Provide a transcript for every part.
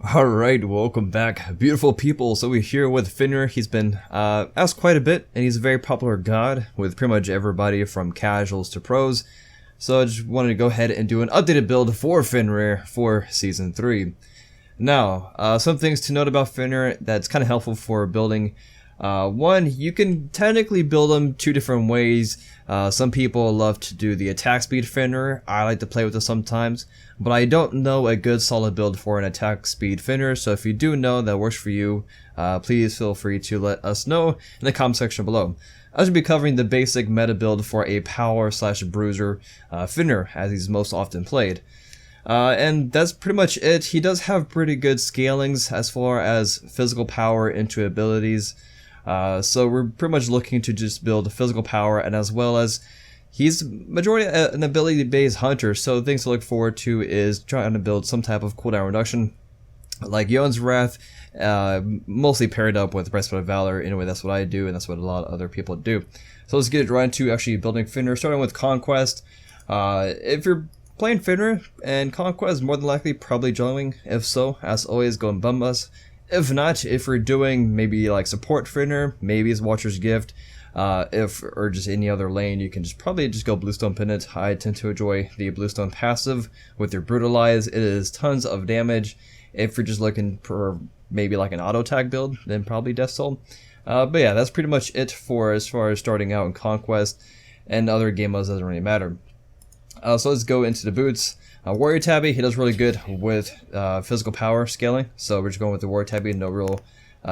Alright, welcome back, beautiful people. So we're here with FENRIR. He's been asked quite a bit, and he's a very popular god with pretty much everybody from casuals to pros. So I just wanted to go ahead and do an updated build for FENRIR for Season 3. Now, some things to note about FENRIR that's kind of helpful for building. One, you can technically build them two different ways. Some people love to do the attack speed FENRIR. I like to play with it sometimes, but I don't know a good solid build for an attack speed FENRIR. So if you do know that works for you, please feel free to let us know in the comment section below. I should be covering the basic meta build for a power / bruiser FENRIR, as he's most often played. And that's pretty much it. He does have pretty good scalings as far as physical power into abilities. So we're pretty much looking to just build physical power, and as well as he's majority an ability-based hunter, so things to look forward to is trying to build some type of cooldown reduction, like Yon's Wrath, mostly paired up with Breastplate of Valor. Anyway, that's what I do, and that's what a lot of other people do. So let's get right into actually building FENRIR, starting with Conquest. If you're playing FENRIR and Conquest, more than likely probably joining. If so, as always, go and bum us. If not, if you're doing maybe like support FENRIR, maybe it's Watcher's Gift, or just any other lane, you can probably go Bluestone Pendant. I tend to enjoy the Bluestone passive with your Brutalize. It is tons of damage. If you're just looking for maybe like an auto tag build, then probably Death Soul. But yeah, that's pretty much it for as far as starting out in Conquest, and other game modes doesn't really matter. So let's go into the boots. Warrior Tabby, he does really good with physical power scaling, so we're just going with the Warrior Tabby, no real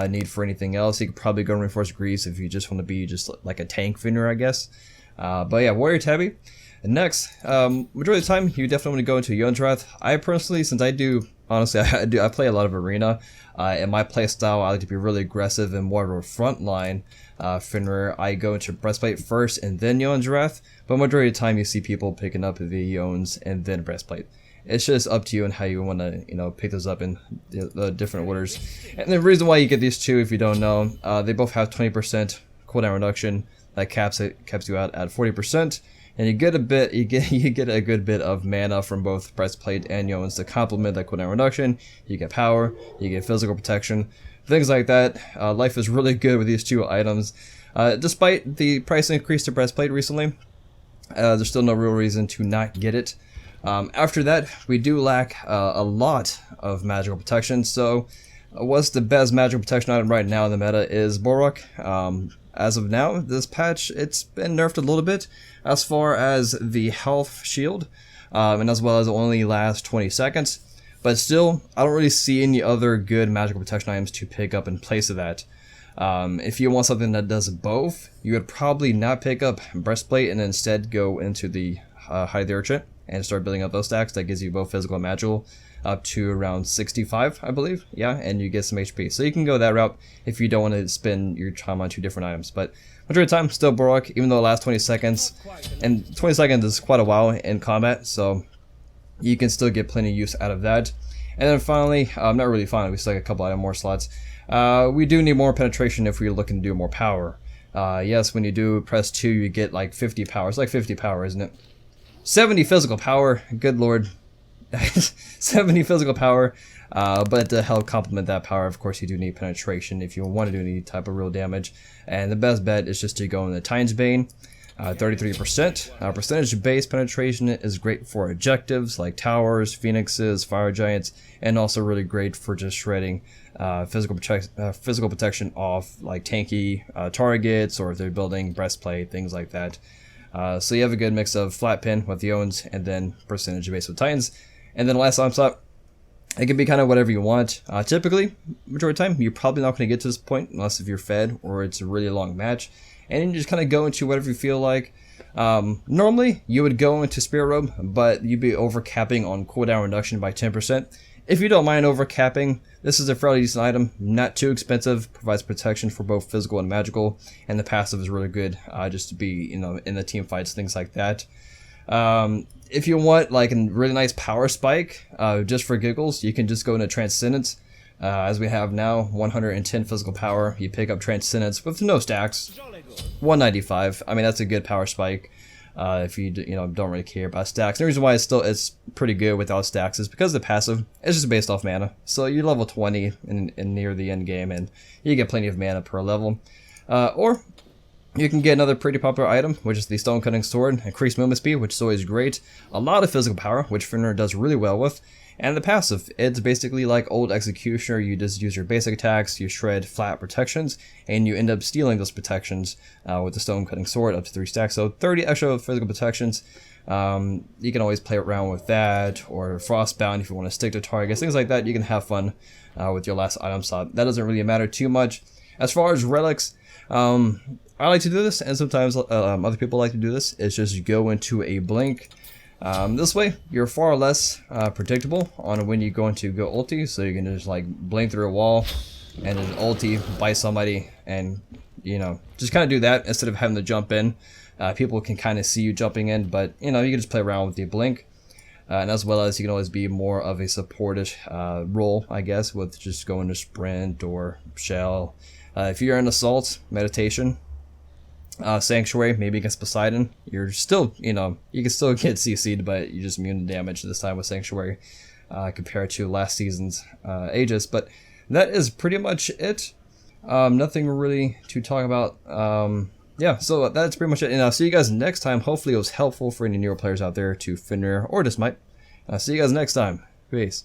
need for anything else. You could probably go Reinforced Grease if you just want to be just like a tank FENRIR, I guess. But yeah, Warrior Tabby. And next, majority of the time, you definitely want to go into Yon's Wrath. I personally, since I do, honestly, I play a lot of Arena, and my play style, I like to be really aggressive and more of a frontline FENRIR. I go into Breastplate first and then Yon's Wrath, but majority of the time you see people picking up the Yon's and then Breastplate. It's just up to you and how you want to, pick those up in the different orders. And the reason why you get these two, if you don't know, they both have 20% cooldown reduction that caps you out at 40%. And you get a good bit of mana from both Breastplate and Yon's to complement that cooldown reduction. You get power, you get physical protection, things like that. Life is really good with these two items. Despite the price increase to Breastplate recently, there's still no real reason to not get it. After that, we do lack a lot of magical protection. So what's the best magical protection item right now in the meta is Borok. As of now, this patch, it's been nerfed a little bit as far as the health shield, and as well as it only lasts 20 seconds. But still, I don't really see any other good magical protection items to pick up in place of that. If you want something that does both, you would probably not pick up Breastplate and instead go into the Hide the Urchin and start building up those stacks. That gives you both physical and magical up to around 65, I believe. Yeah, and you get some HP. So you can go that route if you don't want to spend your time on two different items. But majority of the time, still Borok, even though it lasts 20 seconds. And 20 seconds is quite a while in combat, so you can still get plenty of use out of that. And then finally, not really finally, we still got a couple more slots. We do need more penetration if we're looking to do more power. Yes, when you do press 2, you get like 50 power. It's like 50 power, isn't it? 70 physical power, good lord. 70 physical power, but to help complement that power, of course, you do need penetration if you want to do any type of real damage. And the best bet is just to go in the Titan's Bane, 33%. Percentage-based penetration is great for objectives like towers, phoenixes, fire giants, and also really great for just shredding physical protection off like tanky targets, or if they're building breastplate, things like that. So you have a good mix of flat pin with the Owns and then percentage based with Titans. And then last time slot, it can be kind of whatever you want. Typically, majority of the time, you're probably not going to get to this point unless if you're fed or it's a really long match. And you just kind of go into whatever you feel like. Normally, you would go into Spirit Robe, but you'd be overcapping on cooldown reduction by 10%. If you don't mind overcapping, this is a fairly decent item, not too expensive, provides protection for both physical and magical, and the passive is really good just to be in the team fights, things like that. If you want like a really nice power spike, just for giggles, you can just go into Transcendence. As we have now, 110 physical power. You pick up Transcendence with no stacks, 195. I mean, that's a good power spike. if you don't really care about stacks. The reason why it's pretty good without stacks is because the passive is just based off mana. So you're level 20 in near the end game, and you get plenty of mana per level. Or you can get another pretty popular item, which is the Stone Cutting Sword, increased movement speed, which is always great. A lot of physical power, which FENRIR does really well with. And the passive, it's basically like old Executioner. You just use your basic attacks, you shred flat protections, and you end up stealing those protections with the Stone Cutting Sword up to 3 stacks. So 30 extra physical protections. You can always play around with that, or Frostbound if you want to stick to targets, things like that. You can have fun with your last item slot. That doesn't really matter too much. As far as relics, I like to do this, and sometimes other people like to do this. It's just go into a blink. This way, you're far less predictable on when you're going to go ulti, so you can just like blink through a wall and then ulti, bite somebody, and just kind of do that instead of having to jump in. People can kind of see you jumping in, but you can just play around with the blink. And as well as you can always be more of a supported role, I guess, with just going to sprint or shell. If you're in assault, meditation, Sanctuary, maybe against Poseidon, you're still, you can still get CC'd, but you're just immune to damage this time with Sanctuary compared to last season's Aegis. But that is pretty much it. Nothing really to talk about. Yeah, so that's pretty much it. And I'll see you guys next time. Hopefully it was helpful for any newer players out there to FENRIR or to Smite. See you guys next time. Peace.